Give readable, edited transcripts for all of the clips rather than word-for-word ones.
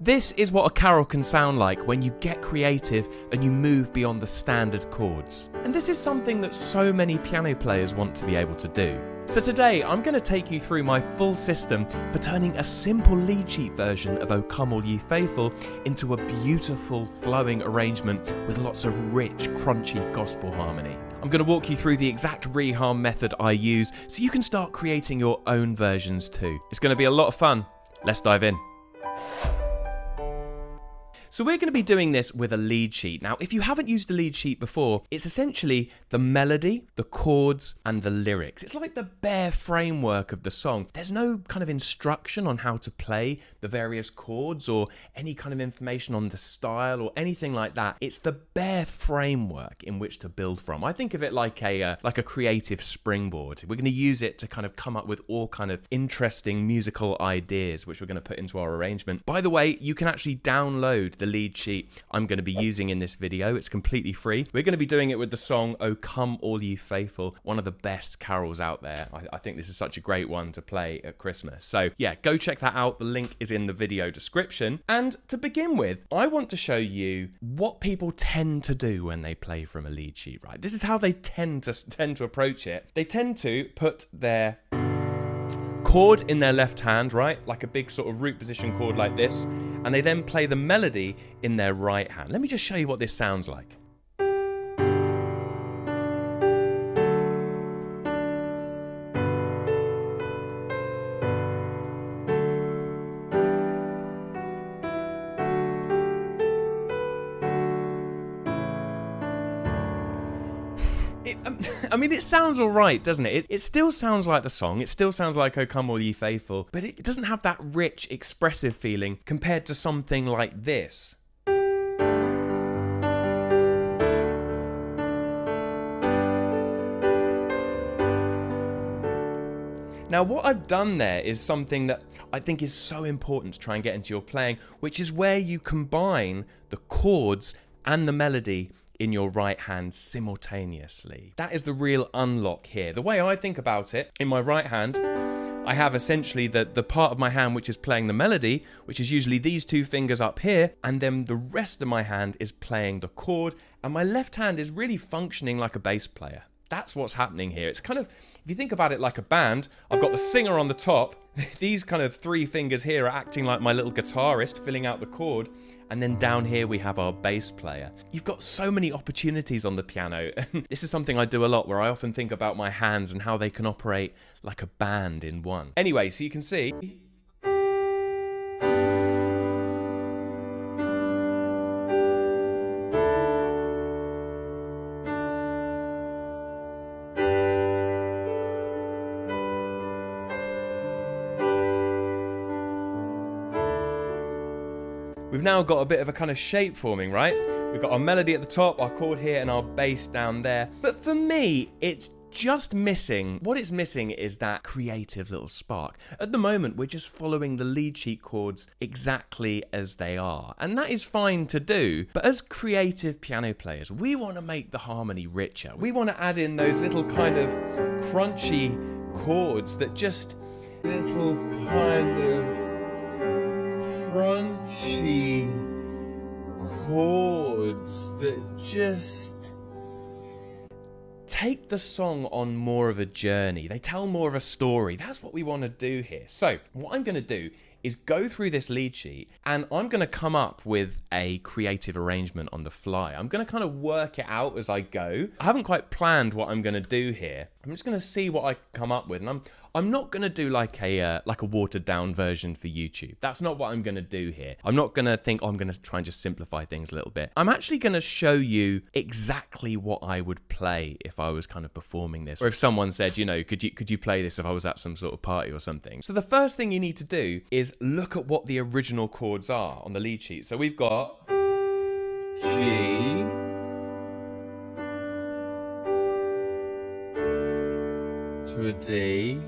This is what a carol can sound like when you get creative and you move beyond the standard chords. And this is something that so many piano players want to be able to do. So today I'm going to take you through my full system for turning a simple lead sheet version of O Come All Ye Faithful into a beautiful flowing arrangement with lots of rich, crunchy gospel harmony. I'm going to walk you through the exact reharm method I use so you can start creating your own versions too. It's going to be a lot of fun. Let's dive in. So we're going to be doing this with a lead sheet. Now, if you haven't used a lead sheet before, it's essentially the melody, the chords, and the lyrics. It's like the bare framework of the song. There's no kind of instruction on how to play the various chords or any kind of information on the style or anything like that. It's the bare framework in which to build from. I think of it like a creative springboard. We're going to use it to kind of come up with all kind of interesting musical ideas, which we're going to put into our arrangement. By the way, you can actually download the lead sheet I'm going to be using in this video. It's completely free. We're going to be doing it with the song O Come All Ye Faithful, one of the best carols out there. I think this is such a great one to play at Christmas. So yeah, go check that out. The link is in the video description. And to begin with, I want to show you what people tend to do when they play from a lead sheet, right? This is how they tend to approach it. They tend to put their chord in their left hand, right? Like a big sort of root position chord like this. And they then play the melody in their right hand. Let me just show you what this sounds like. I mean, it sounds all right, doesn't it? It still sounds like the song. It still sounds like O Come All Ye Faithful, but it doesn't have that rich, expressive feeling compared to something like this. Now, what I've done there is something that I think is so important to try and get into your playing, which is where you combine the chords and the melody in your right hand simultaneously. That is the real unlock here. The way I think about it, in my right hand, I have essentially the part of my hand which is playing the melody, which is usually these two fingers up here, and then the rest of my hand is playing the chord, and my left hand is really functioning like a bass player. That's what's happening here. It's kind of, if you think about it like a band, I've got the singer on the top, these kind of three fingers here are acting like my little guitarist, filling out the chord, and then down here we have our bass player. You've got so many opportunities on the piano. This is something I do a lot, where I often think about my hands and how they can operate like a band in one. Anyway, so you can see, we've now got a bit of a kind of shape forming, right? We've got our melody at the top, our chord here, and our bass down there. But for me, it's just missing. What it's missing is that creative little spark. At the moment, we're just following the lead sheet chords exactly as they are. And that is fine to do. But as creative piano players, we want to make the harmony richer. We want to add in those little kind of crunchy chords that just little kind of crunchy chords that just take the song on more of a journey. They tell more of a story. That's what we want to do here. So what I'm going to do is go through this lead sheet, and I'm going to come up with a creative arrangement on the fly. I'm going to kind of work it out as I go. I haven't quite planned what I'm going to do here. I'm just going to see what I come up with, and I'm not going to do like a watered down version for YouTube. That's not what I'm going to do here. I'm not going to think, oh, I'm going to try and just simplify things a little bit. I'm actually going to show you exactly what I would play if I was kind of performing this, or if someone said, you know, could you play this if I was at some sort of party or something. So the first thing you need to do is look at what the original chords are on the lead sheet. So we've got G, to a D.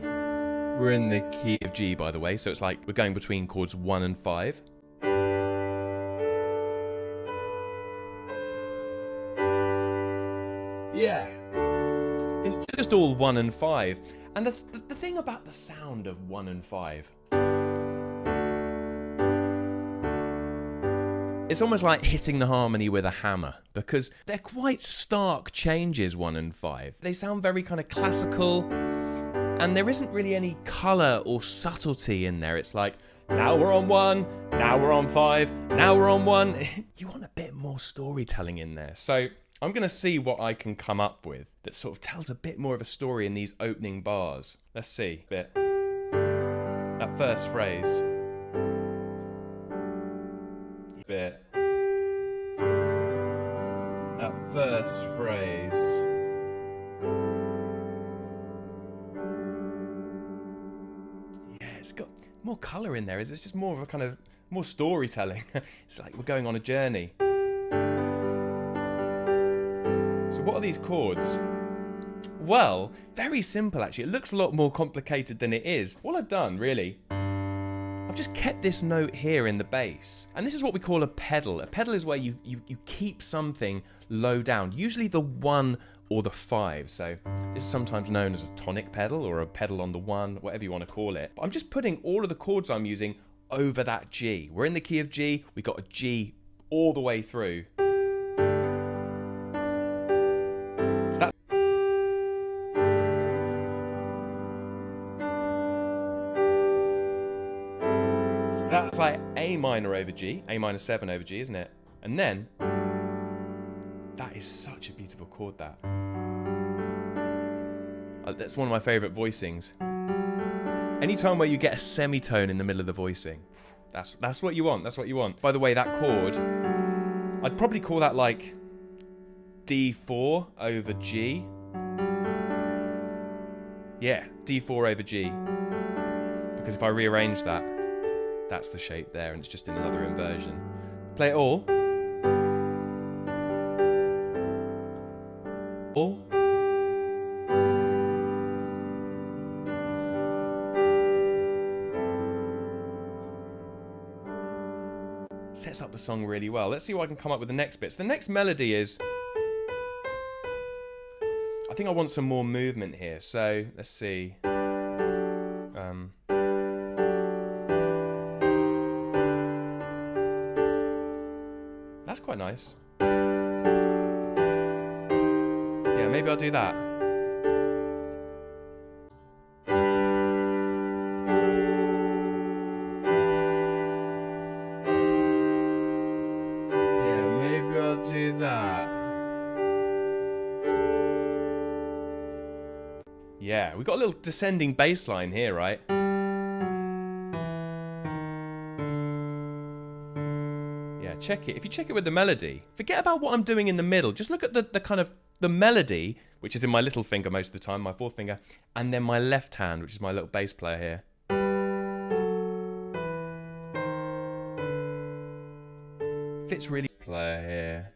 We're in the key of G, by the way, so it's like we're going between chords 1 and 5. Yeah. It's just all 1 and 5. And the thing about the sound of 1 and 5 It's almost like hitting the harmony with a hammer, because they're quite stark changes, 1 and 5. They sound very kind of classical, and there isn't really any colour or subtlety in there. It's like, now we're on 1, now we're on 5, now we're on 1. You want a bit more storytelling in there. So I'm going to see what I can come up with that sort of tells a bit more of a story in these opening bars. Let's see. That first phrase. That first phrase. Yeah, it's got more colour in there. It's just more of a kind of more storytelling. It's like we're going on a journey. So what are these chords? Well, very simple actually. It looks a lot more complicated than it is. All I've done, really, I've just kept this note here in the bass. And this is what we call a pedal. A pedal is where you keep something low down, usually the 1 or the 5. So this is sometimes known as a tonic pedal or a pedal on the 1, whatever you want to call it. But I'm just putting all of the chords I'm using over that G. We're in the key of G, we got a G all the way through. So that's like A minor over G, A minor 7 over G, isn't it? And then, that is such a beautiful chord, that. That's one of my favourite voicings. Anytime where you get a semitone in the middle of the voicing, that's what you want, that's what you want. By the way, that chord, I'd probably call that like D4 over G. Yeah, D4 over G. Because if I rearrange that, that's the shape there, and it's just in another inversion. Play it all. All. Sets up the song really well. Let's see what I can come up with the next bit. So the next melody is... I think I want some more movement here, so let's see. That's quite nice. Yeah, maybe I'll do that. Yeah, maybe I'll do that. Yeah, we've got a little descending bass line here, right? Check it. If you check it with the melody, forget about what I'm doing in the middle. Just look at the kind of the melody, which is in my little finger most of the time, my 4th finger, and then my left hand, which is my little bass player here. Fits really player here.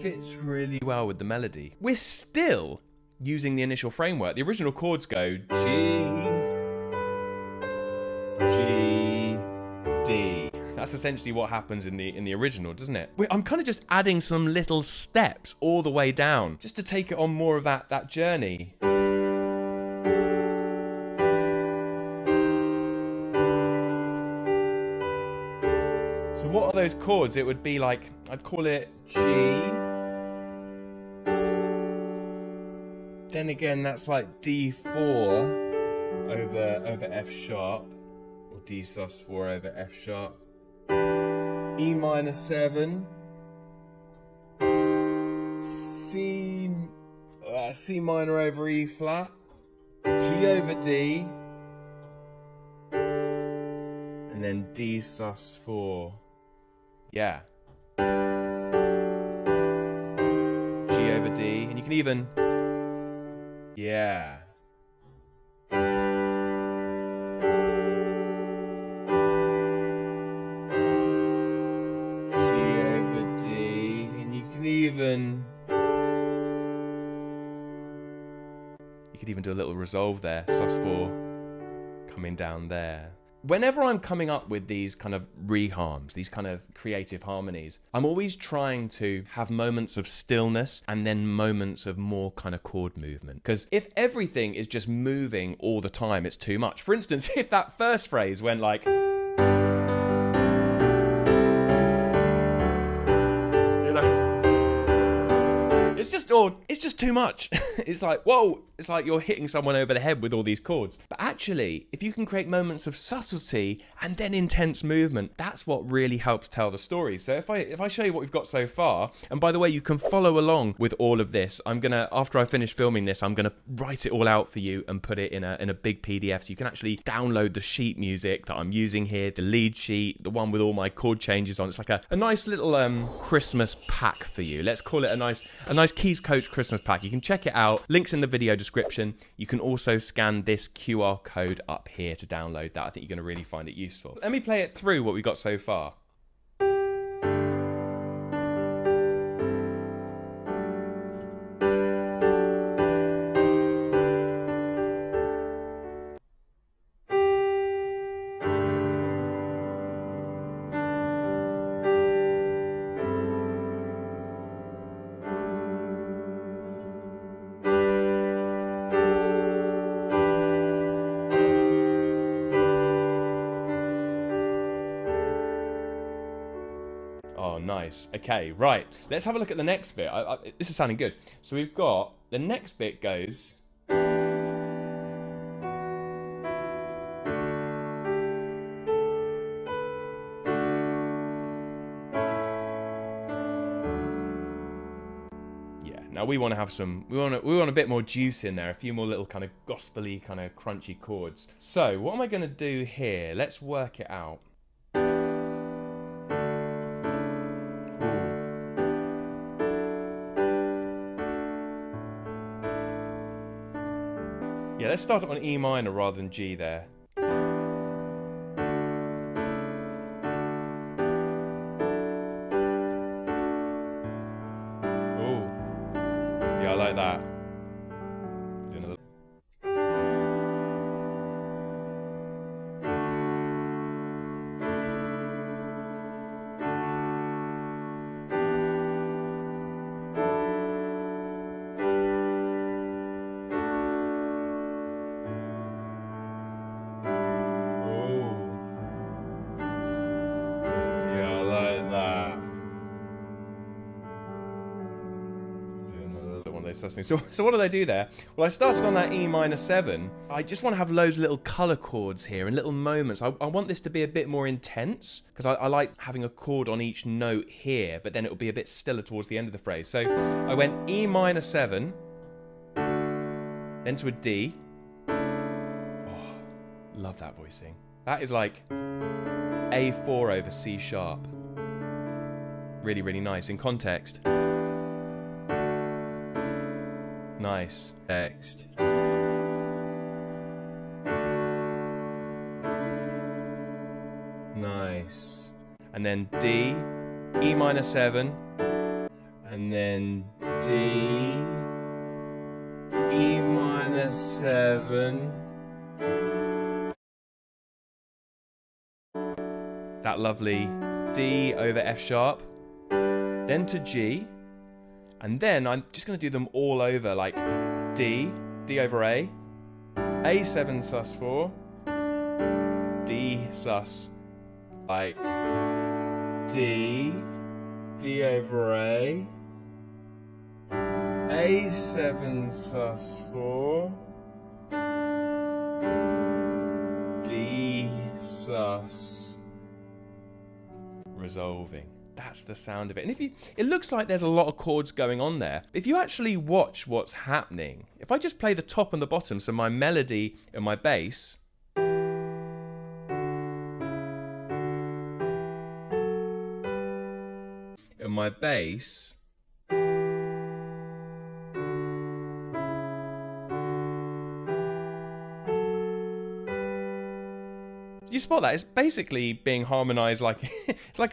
Fits really well with the melody. We're still using the initial framework. The original chords go G, G, D. That's essentially what happens in the original, doesn't it? I'm kind of just adding some little steps all the way down, just to take it on more of that journey. So what are those chords? It would be like, I'd call it G. Then again, that's like D4 over F sharp, or D sus4 over F sharp. E minor 7. C minor over E flat. G over D. And then D sus4. Yeah. G over D, and you can even... Yeah. G over D, and you can even do a little resolve there, sus4 coming down there. whenever I'm coming up with these kind of reharms, these kind of creative harmonies, I'm always trying to have moments of stillness and then moments of more kind of chord movement. Because if everything is just moving all the time, it's too much. For instance, if that first phrase went like, it's just too much. It's like, whoa, it's like you're hitting someone over the head with all these chords. But actually, if you can create moments of subtlety and then intense movement, that's what really helps tell the story. So if I show you what we've got so far, and by the way, you can follow along with all of this. I'm gonna, after I finish filming this, I'm gonna write it all out for you and put it in a big PDF, so you can actually download the sheet music that I'm using here, the lead sheet, the one with all my chord changes on. It's like a nice little Christmas pack for you. Let's call it a nice Keys Coach Christmas pack. You can check it out. Links in the video description. You can also scan this QR code up here to download that. I think you're going to really find it useful. Let me play it through what we've got so far. Oh, nice. Okay, right. Let's have a look at the next bit. This is sounding good. So we've got, the next bit goes... Yeah, now we want to have some, we want a bit more juice in there, a few more little kind of gospel-y, kind of crunchy chords. So what am I going to do here? Let's work it out. Yeah, let's start it on E minor rather than G there. Ooh. Yeah, I like that. Doing a little... So what did I do there? Well, I started on that E minor 7. I just want to have loads of little colour chords here and little moments. I want this to be a bit more intense, because I like having a chord on each note here, but then it will be a bit stiller towards the end of the phrase. So I went E minor 7, then to a D. Oh, love that voicing. That is like A4 over C sharp. Really, really nice in context. Nice. Next. Nice. And then D, E minor 7, and then D, E minor 7. That lovely D over F sharp, then to G. And then I'm just going to do them all over, like D, D over A, A7 sus4, D sus, like D, D over A, A7 sus4, D sus, resolving. That's the sound of it. And if it looks like there's a lot of chords going on there. If you actually watch what's happening, if I just play the top and the bottom, so my melody and my bass, you spot that? It's basically being harmonized like it's like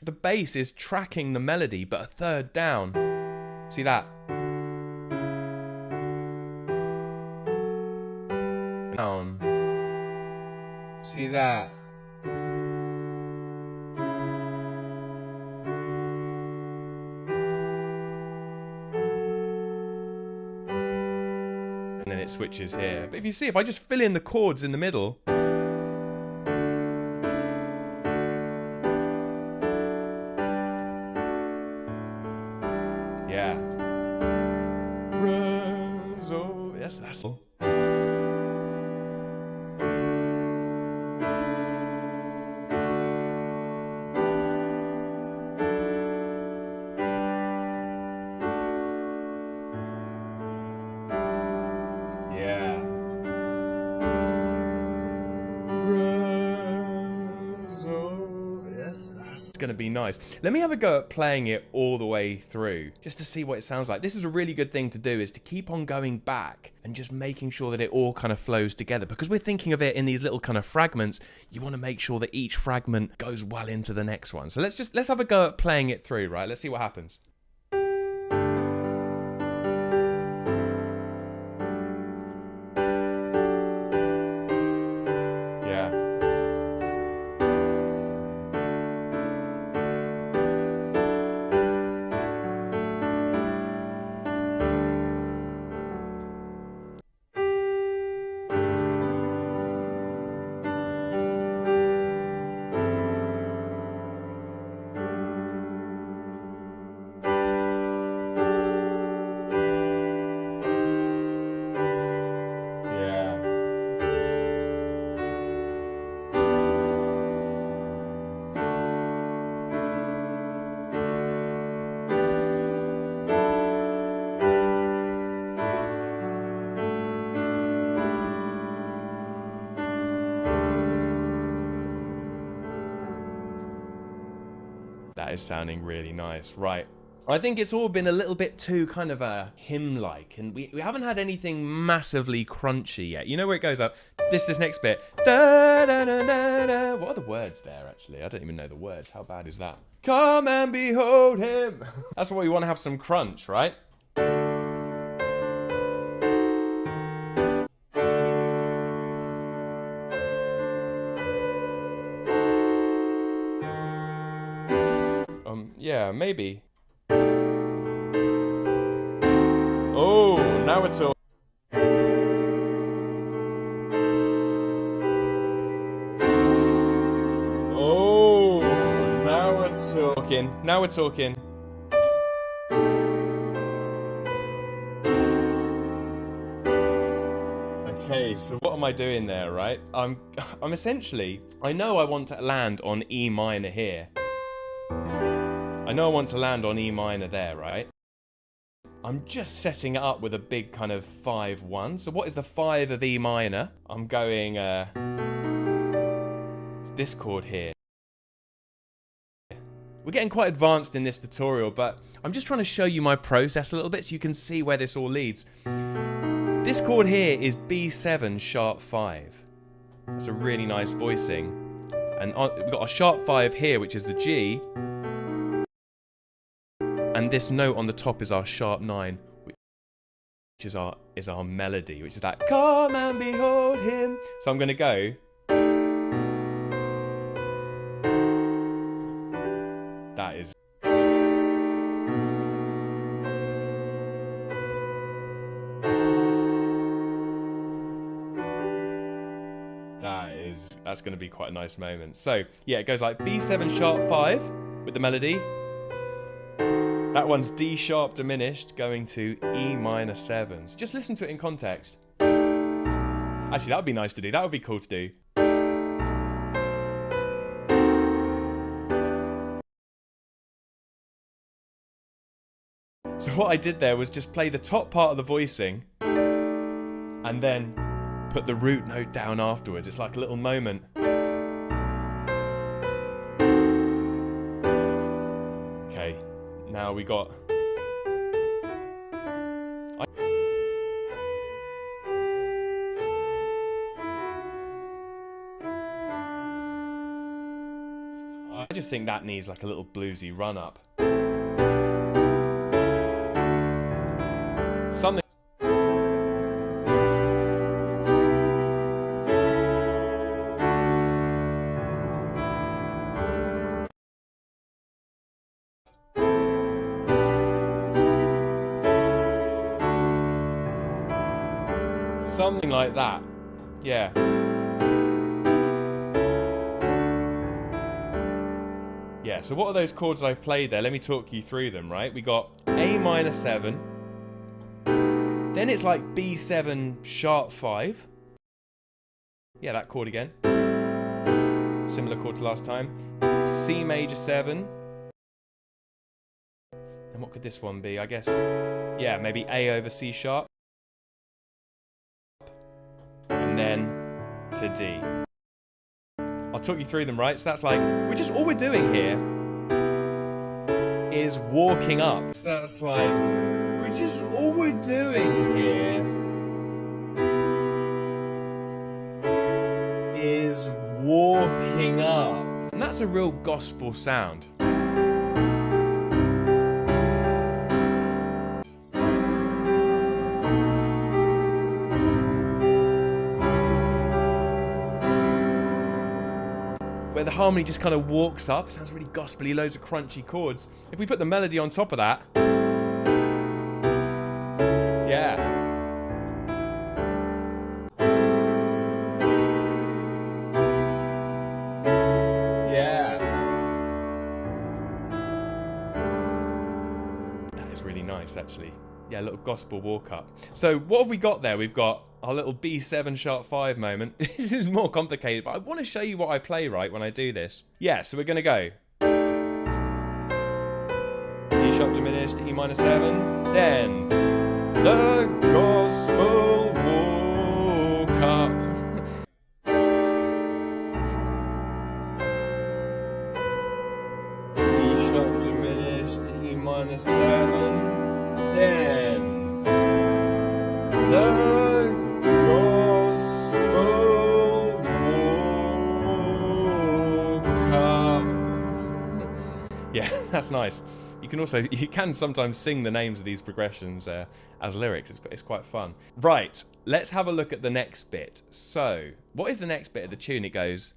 the bass is tracking the melody, but a third down. See that? Down. See that? And then it switches here. But if you see, if I just fill in the chords in the middle, yeah. Yes, that's all. Yeah. Yes, that's going to be nice. Let me have a go at playing it all the way through, just to see what it sounds like. This is a really good thing to do, is to keep on going back and just making sure that it all kind of flows together. Because we're thinking of it in these little kind of fragments, you want to make sure that each fragment goes well into the next one. So let's have a go at playing it through, right? Let's see what happens. That is sounding really nice. Right. I think it's all been a little bit too kind of a hymn-like, and we haven't had anything massively crunchy yet. You know where it goes up? This next bit. Da, da, da, da, da. What are the words there, actually? I don't even know the words. How bad is that? Come and behold him. That's what we want to have, some crunch, right? Yeah, maybe. Oh, now it's all. Oh, now we're talking. Now we're talking. Okay, so what am I doing there, right? I'm essentially, I know I want to land on E minor here. I know I want to land on E minor there, right? I'm just setting it up with a big kind of 5-1. So what is the 5 of E minor? I'm going this chord here. We're getting quite advanced in this tutorial, but I'm just trying to show you my process a little bit so you can see where this all leads. This chord here is B7 sharp 5. It's a really nice voicing. And we've got a sharp 5 here, which is the G. And this note on the top is our sharp 9, which is our melody, which is that come and behold him. So I'm going to go. That is. That's going to be quite a nice moment. So yeah, it goes like B7 sharp 5 with the melody. That one's D sharp diminished going to E minor 7s. Just listen to it in context. Actually, that would be nice to do. That would be cool to do. So what I did there was just play the top part of the voicing and then put the root note down afterwards. It's like a little moment. Okay, now we got... I just think that needs like a little bluesy run up. Something. Something like that. Yeah. Yeah, so what are those chords I played there? Let me talk you through them, right? We got A minor 7. Then it's like B7 sharp 5. Yeah, that chord again. Similar chord to last time. C major 7. And what could this one be? I guess, yeah, maybe A over C sharp. And then to D. I'll talk you through them, right? So that's like, all we're doing here is walking up. So that's like, all we're doing here is walking up. And that's a real gospel sound. Where the harmony just kind of walks up. It sounds really gospel-y, loads of crunchy chords. If we put the melody on top of that, yeah. Yeah. That is really nice, actually. Yeah, a little gospel walk up. So what have we got there? We've got our little B7 sharp 5 moment. This is more complicated, but I want to show you what I play right when I do this. Yeah, so we're going to go D sharp diminished, E minor 7, then the gospel walk up. D sharp diminished, E minor 7, then the yeah, that's nice. You can sometimes sing the names of these progressions as lyrics. It's quite fun. Right, let's have a look at the next bit. So, what is the next bit of the tune? It goes.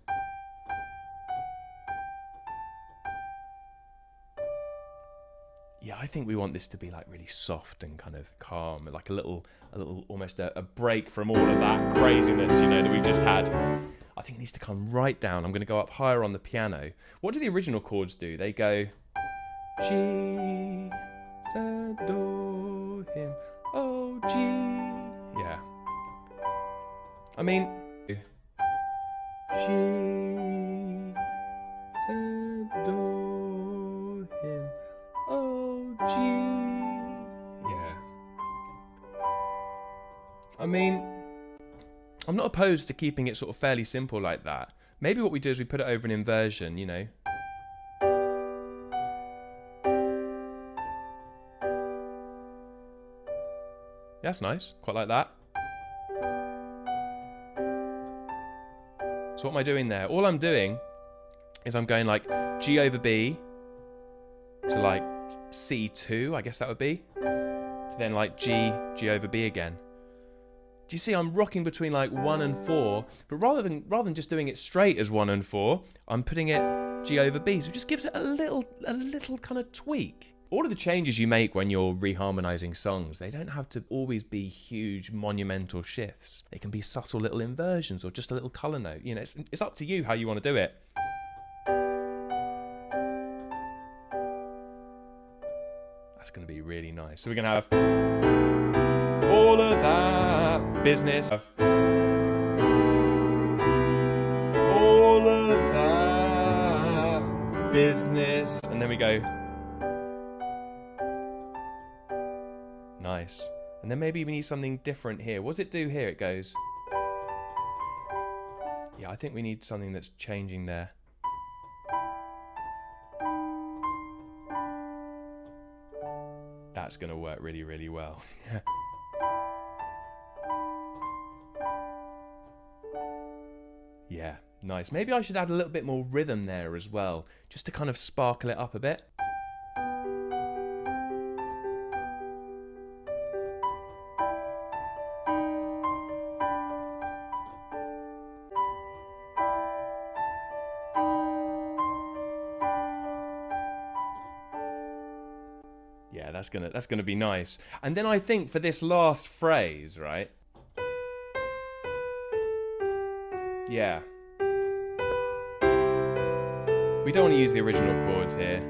Yeah, I think we want this to be like really soft and kind of calm, like a little almost a break from all of that craziness, you know, that we've just had. I think it needs to come right down. I'm going to go up higher on the piano. What do the original chords do? They go G, adore him, oh G. Yeah. I mean, G, adore him, oh G. Yeah. I mean, I'm not opposed to keeping it sort of fairly simple like that. Maybe what we do is we put it over an inversion, you know. That's nice. Quite like that. So what am I doing there? All I'm doing is I'm going like G over B to like C2, I guess that would be. To then like G over B again. Do you see I'm rocking between like 1 and 4, but rather than just doing it straight as 1 and 4, I'm putting it G over B. So it just gives it a little kind of tweak. All of the changes you make when you're reharmonizing songs, they don't have to always be huge monumental shifts. They can be subtle little inversions or just a little color note. You know, it's up to you how you want to do it. That's going to be really nice. So we're going to have all of that business. All of that business. And then we go. Nice. And then maybe we need something different here. What does it do here? It goes. Yeah, I think we need something that's changing there. That's going to work really, really well. Yeah, nice. Maybe I should add a little bit more rhythm there as well, just to kind of sparkle it up a bit. Yeah, that's gonna be nice. And then I think for this last phrase, right? Yeah. We don't want to use the original chords here.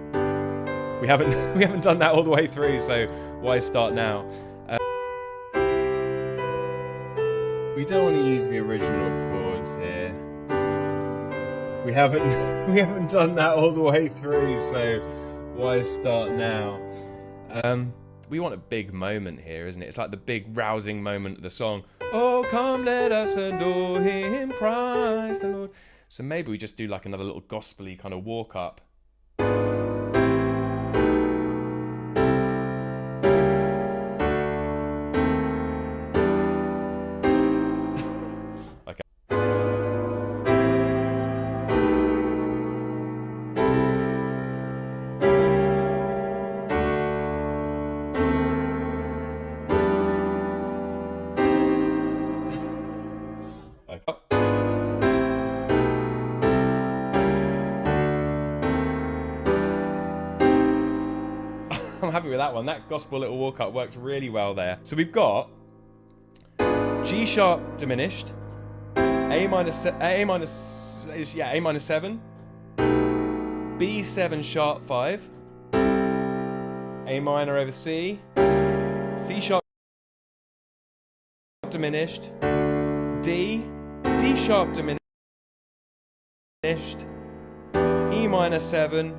We haven't done that all the way through, so why start now? We don't want to use the original chords here. We haven't done that all the way through, so why start now? We want a big moment here, isn't it? It's like the big rousing moment of the song. Oh, come let us adore him, Christ the Lord. So maybe we just do like another little gospel-y kind of walk up. Okay. I'm happy with that one. That gospel little walk up works really well there. So we've got G sharp diminished, A minus 7, B7 sharp 5, A minor over C, C sharp diminished, D sharp diminished, E minor 7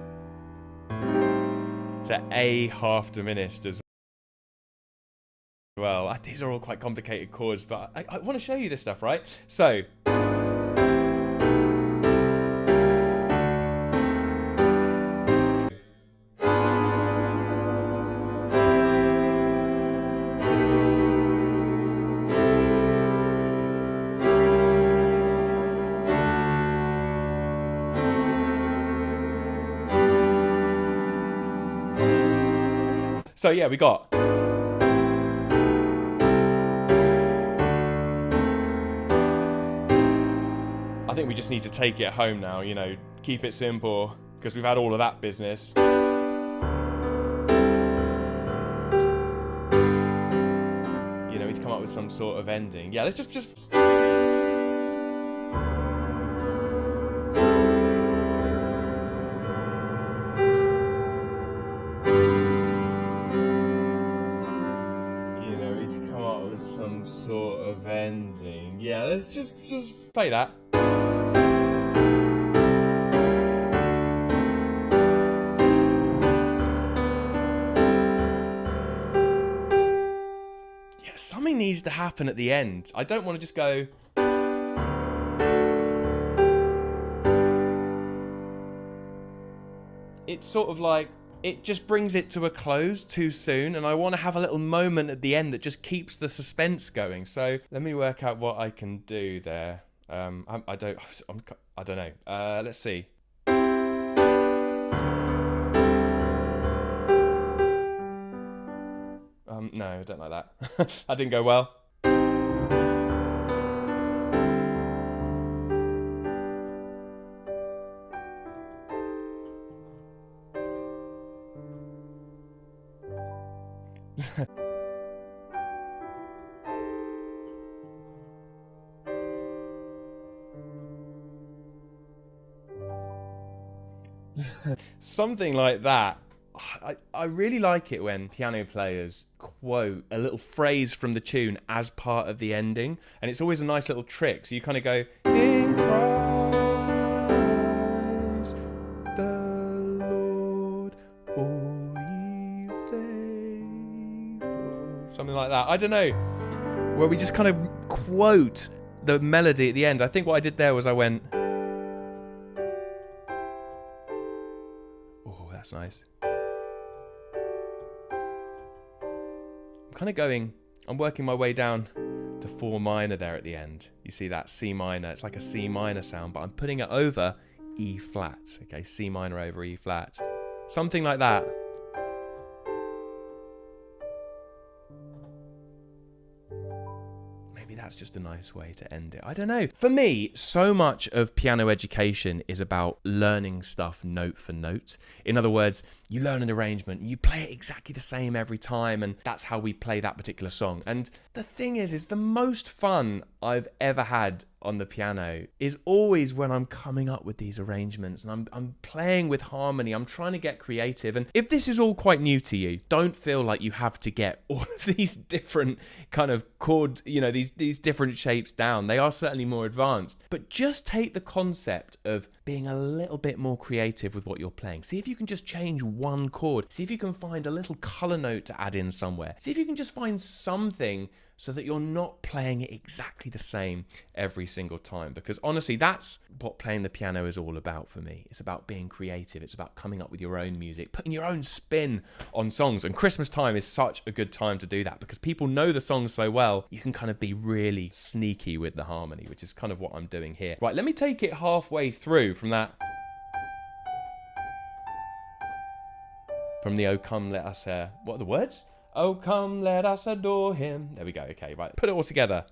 to A half diminished as well. These are all quite complicated chords, but I want to show you this stuff, right? So yeah, we got I think we just need to take it home now, you know, keep it simple, because we've had all of that business. You know, we need to come up with some sort of ending. Yeah, let's just some sort of ending. Yeah, let's just play that. Yeah, something needs to happen at the end. I don't want to just go. It's sort of like it just brings it to a close too soon, and I want to have a little moment at the end that just keeps the suspense going. So let me work out what I can do there. I don't know. Let's see. No, I don't like that. That didn't go well. Something like that. I really like it when piano players quote a little phrase from the tune as part of the ending, and it's always a nice little trick. So you kind of go, in Christ the Lord, all ye faithful. Something like that. I don't know. Where we just kind of quote the melody at the end. I think what I did there was I went, oh, that's nice. I'm working my way down to 4 minor there at the end. You see that C minor, it's like a C minor sound, but I'm putting it over E flat. Okay, C minor over E flat. Something like that. Maybe that's just a nice way to end it. I don't know. For me, so much of piano education is about learning stuff note for note. In other words, you learn an arrangement, you play it exactly the same every time, and that's how we play that particular song. And the thing is the most fun I've ever had on the piano is always when I'm coming up with these arrangements and I'm playing with harmony. I'm trying to get creative. And if this is all quite new to you, don't feel like you have to get all of these different kind of chord, these different shapes down. They are certainly more advanced. But just take the concept of being a little bit more creative with what you're playing. See if you can just change one chord. See if you can find a little color note to add in somewhere. See if you can just find something so that you're not playing it exactly the same every single time. Because honestly, that's what playing the piano is all about for me. It's about being creative. It's about coming up with your own music, putting your own spin on songs. And Christmas time is such a good time to do that because people know the songs so well. You can kind of be really sneaky with the harmony, which is kind of what I'm doing here. Right, let me take it halfway through from that. From the "Oh Come Let Us," what are the words? Oh, come, let us adore him. There we go. Okay, right. Put it all together.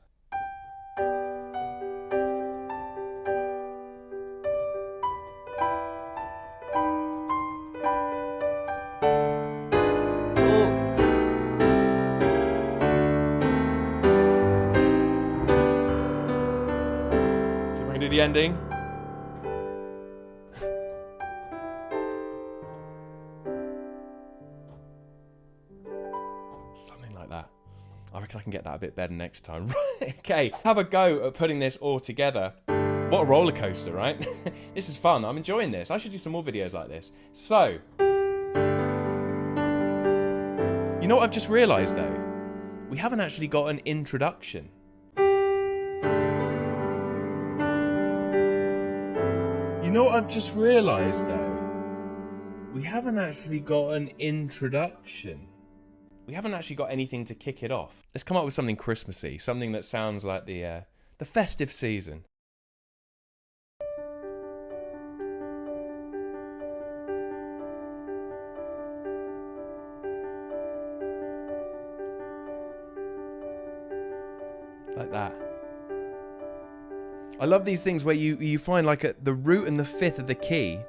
See if I can do the ending. Something like that. I reckon I can get that a bit better next time. Right, okay, have a go at putting this all together. What a roller coaster, right? This is fun. I'm enjoying this. I should do some more videos like this. So, you know what I've just realised though? We haven't actually got an introduction. You know what I've just realised though? We haven't actually got an introduction. We haven't actually got anything to kick it off. Let's come up with something Christmassy, something that sounds like the festive season. Like that. I love these things where you find like the root and the fifth of the key,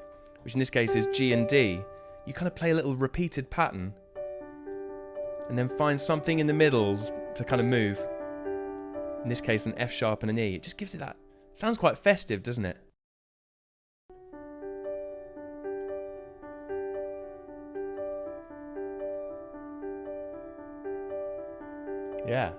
which in this case is G and D. You kind of play a little repeated pattern and then find something in the middle to kind of move. In this case, an F sharp and an E. It just gives it that. Sounds quite festive, doesn't it? Yeah.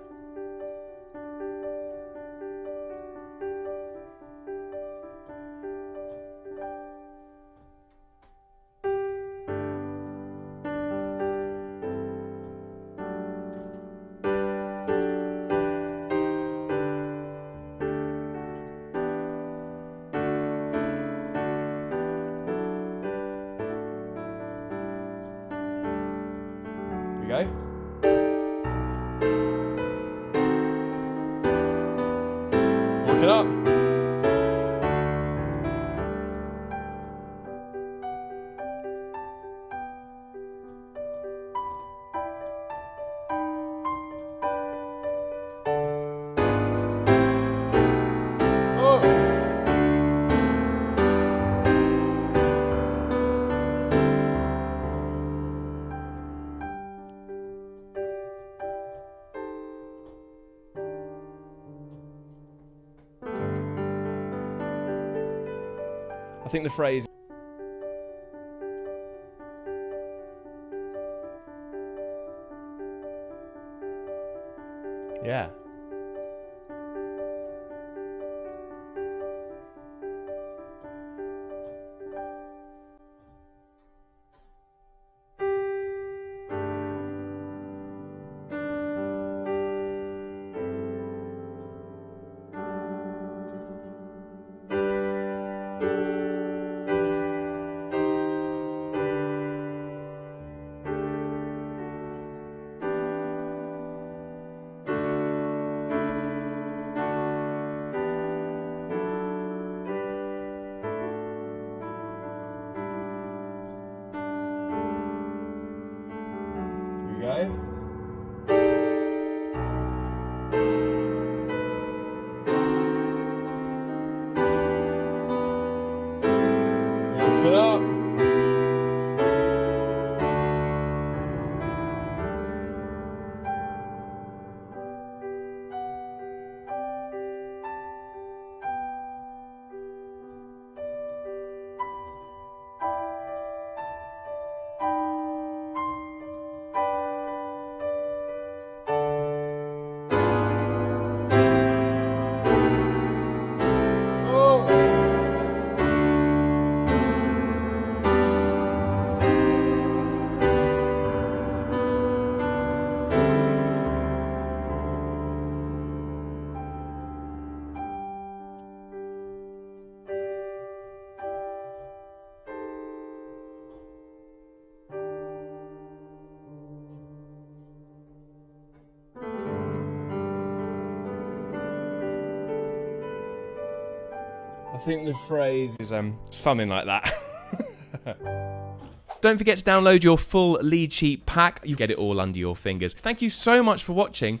Go. Walk it up. I think the phrase yeah. Go. Walk it up. think the phrase is something like that. Don't forget to download your full lead sheet pack. You get it all under your fingers. Thank you so much for watching,